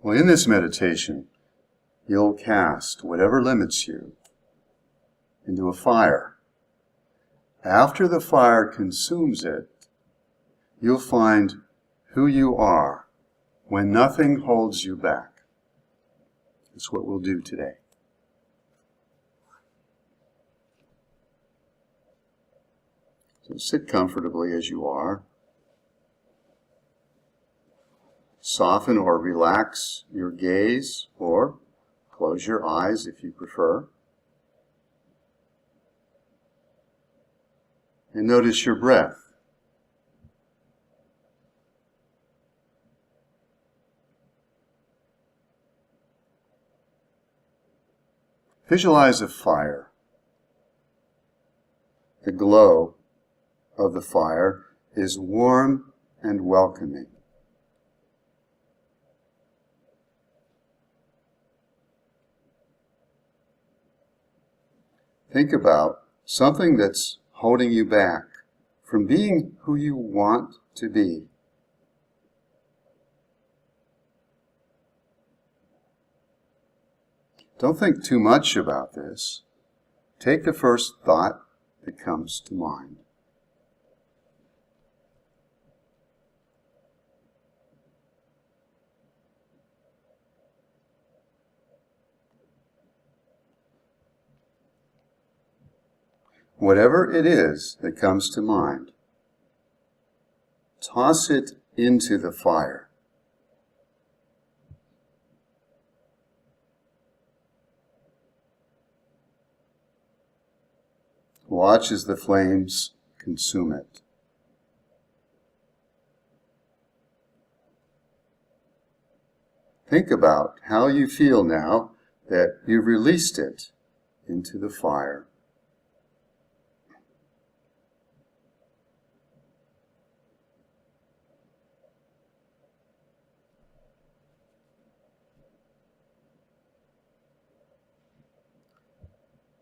Well, in this meditation, you'll cast whatever limits you into a fire. After the fire consumes it, you'll find who you are when nothing holds you back. That's what we'll do today. So sit comfortably as you are. Soften or relax your gaze, or close your eyes if you prefer. And notice your breath. Visualize a fire. The glow of the fire is warm and welcoming. Think about something that's holding you back from being who you want to be. Don't think too much about this. Take the first thought that comes to mind. Whatever it is that comes to mind, toss it into the fire. Watch as the flames consume it. Think about how you feel now that you've released it into the fire.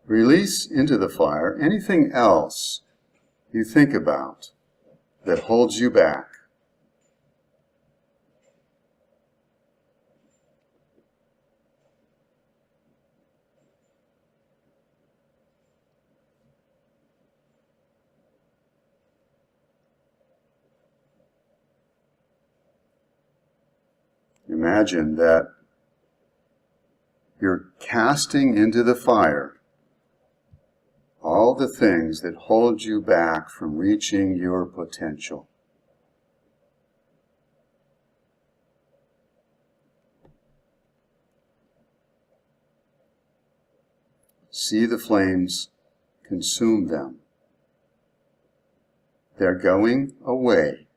Release into the fire anything else you think about that holds you back. Imagine that you're casting into the fire all the things that hold you back from reaching your potential. See the flames consume them. They're going away.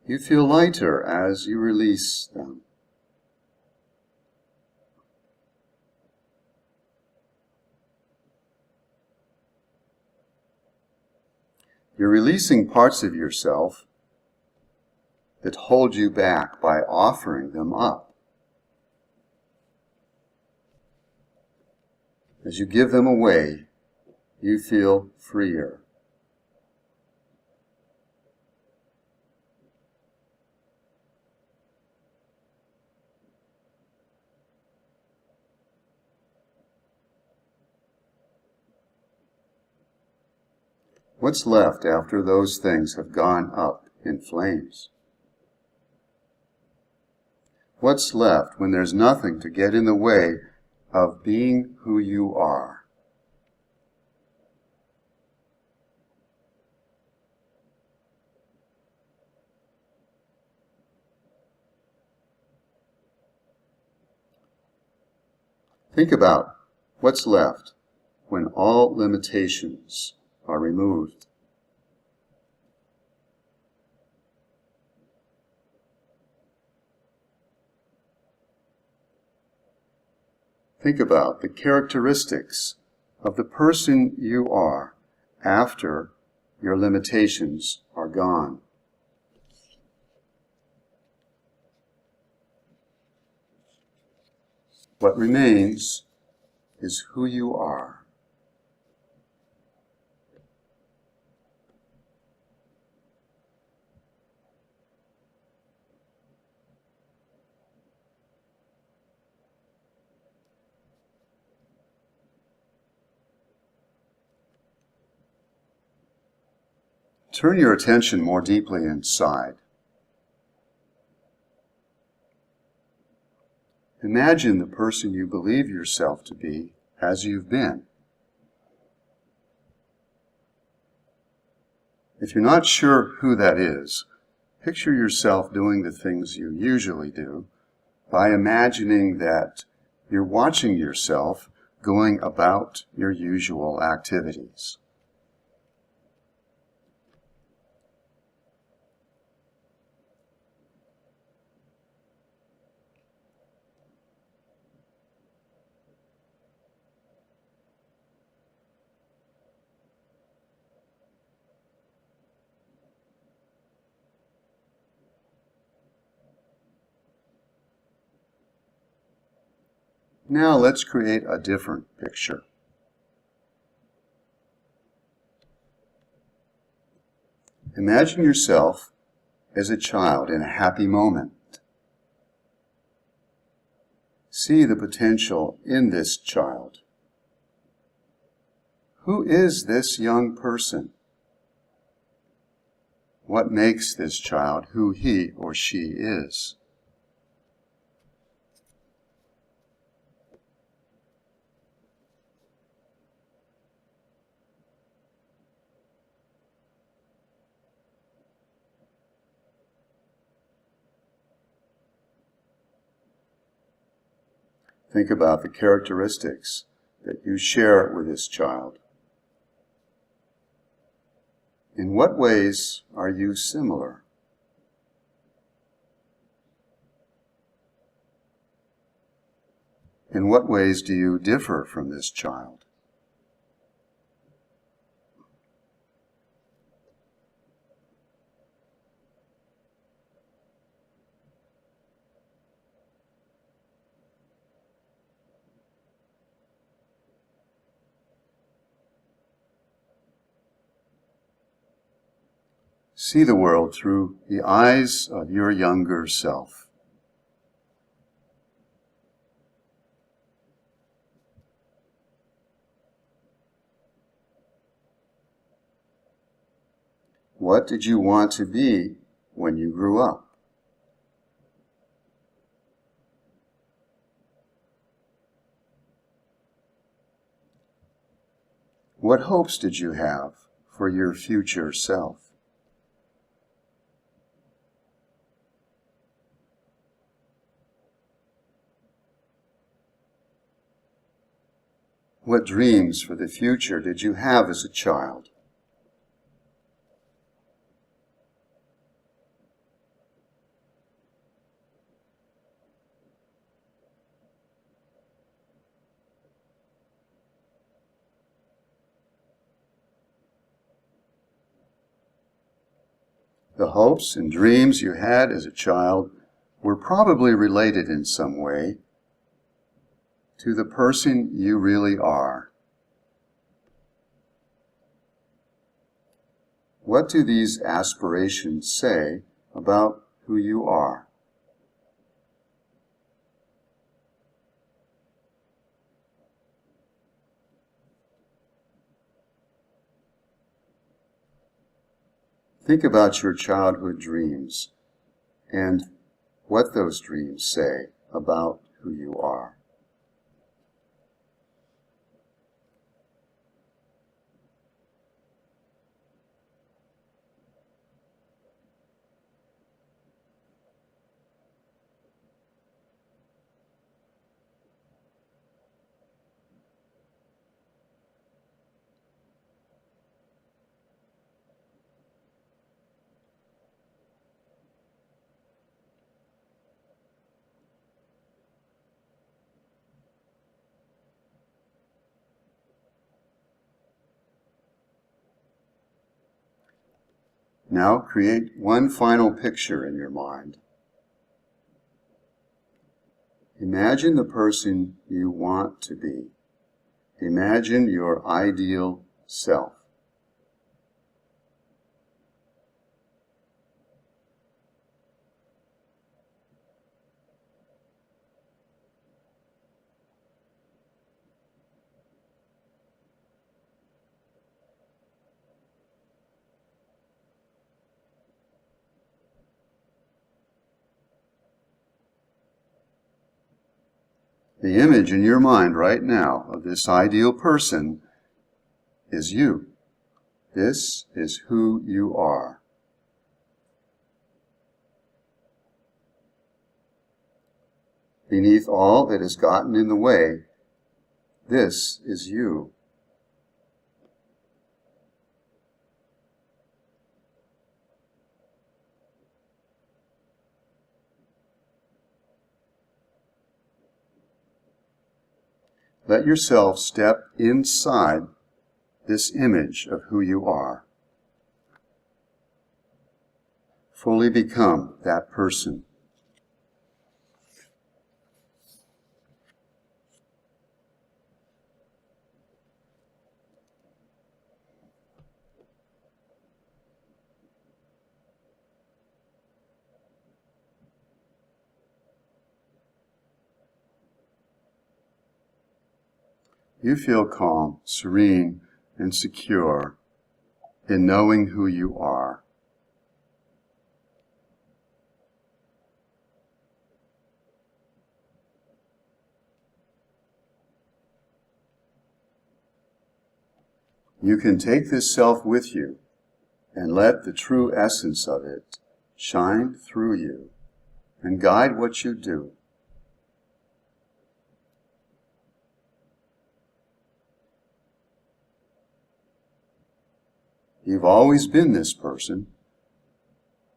You feel lighter as you release them. You're releasing parts of yourself that hold you back by offering them up. As you give them away, you feel freer. What's left after those things have gone up in flames? What's left when there's nothing to get in the way of being who you are? Think about what's left when all limitations are removed. Think about the characteristics of the person you are after your limitations are gone. What remains is who you are. turn your attention more deeply inside. Imagine the person you believe yourself to be as you've been. If you're not sure who that is, picture yourself doing the things you usually do by imagining that you're watching yourself going about your usual activities. Now let's create a different picture. Imagine yourself as a child in a happy moment. See the potential in this child. Who is this young person? What makes this child who he or she is? Think about the characteristics that you share with this child. In what ways are you similar? In what ways do you differ from this child? See the world through the eyes of your younger self. What did you want to be when you grew up? What hopes did you have for your future self? What dreams for the future did you have as a child? The hopes and dreams you had as a child were probably related in some way to the person you really are. What do these aspirations say about who you are? Think about your childhood dreams and what those dreams say about who you are. Now create one final picture in your mind. Imagine the person you want to be. Imagine your ideal self. The image in your mind right now of this ideal person is you. This is who you are. Beneath all that has gotten in the way, this is you. Let yourself step inside this image of who you are. Fully become that person. You feel calm, serene, and secure in knowing who you are. You can take this self with you and let the true essence of it shine through you and guide what you do. You've always been this person,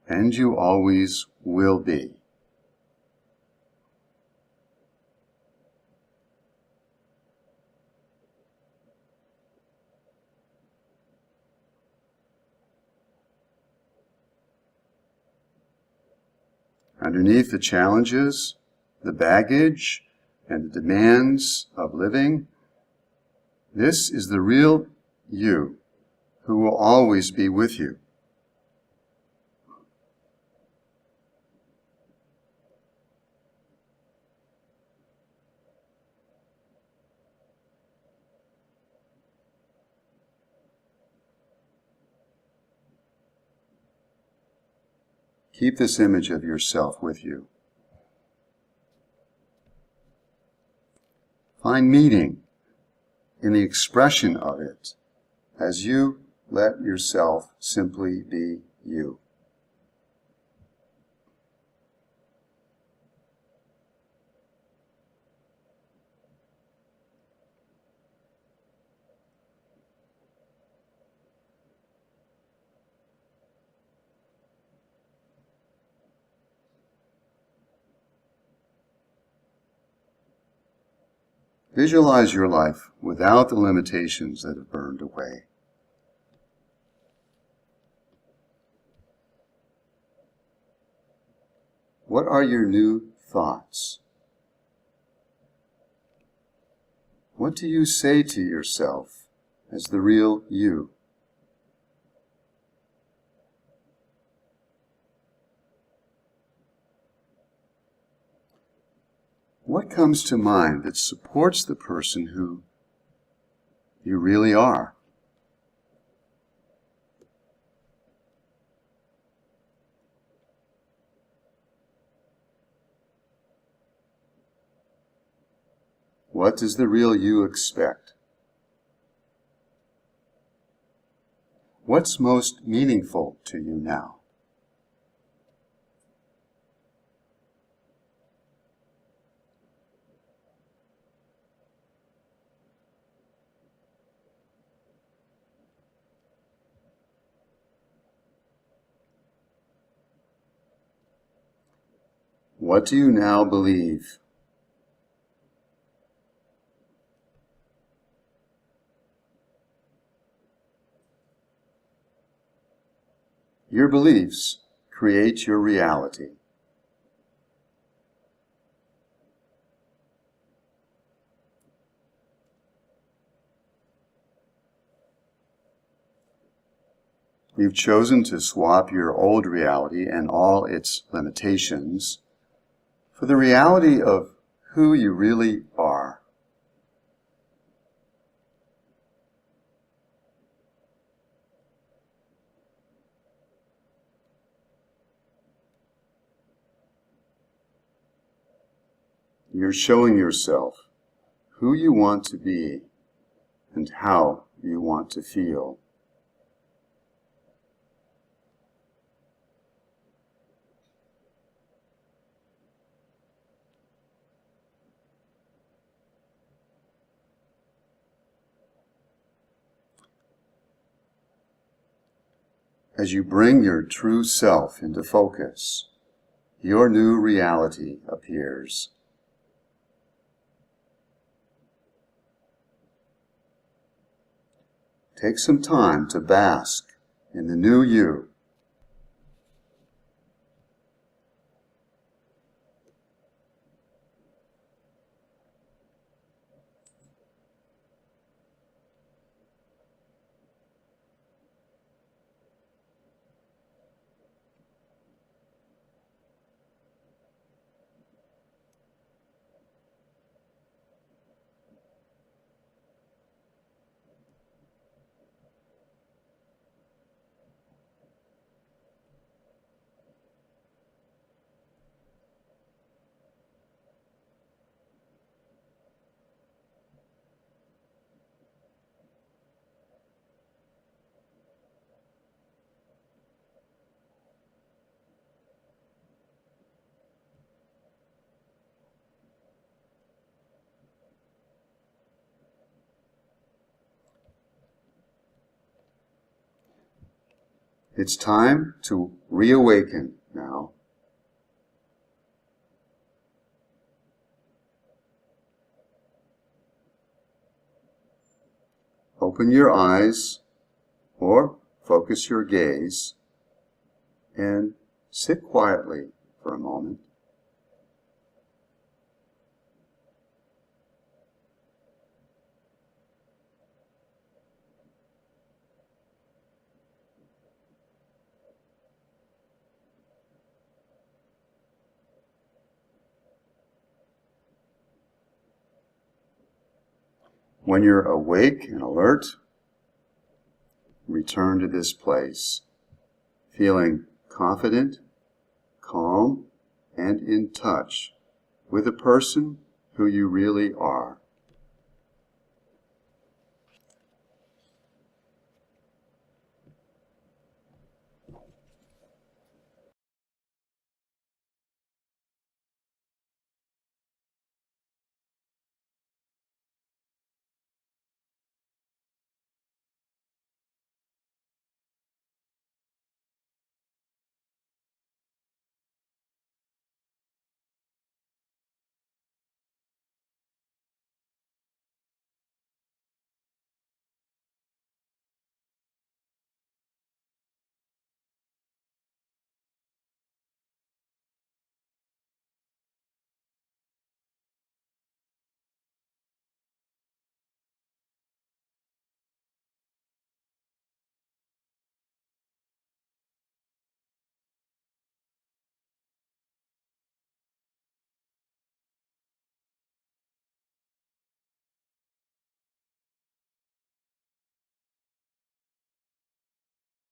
and you always will be. Underneath the challenges, the baggage, and the demands of living, this is the real you who will always be with you. Keep this image of yourself with you. Find meaning in the expression of it as you let yourself simply be you. Visualize your life without the limitations that have burned away. What are your new thoughts? What do you say to yourself as the real you? What comes to mind that supports the person who you really are? What does the real you expect? What's most meaningful to you now? What do you now believe? Your beliefs create your reality. You've chosen to swap your old reality and all its limitations for the reality of who you really are. You're showing yourself who you want to be and how you want to feel. As you bring your true self into focus, your new reality appears. Take some time to bask in the new you. It's time to reawaken now. Open your eyes or focus your gaze and sit quietly for a moment. When you're awake and alert, return to this place, feeling confident, calm, and in touch with the person who you really are.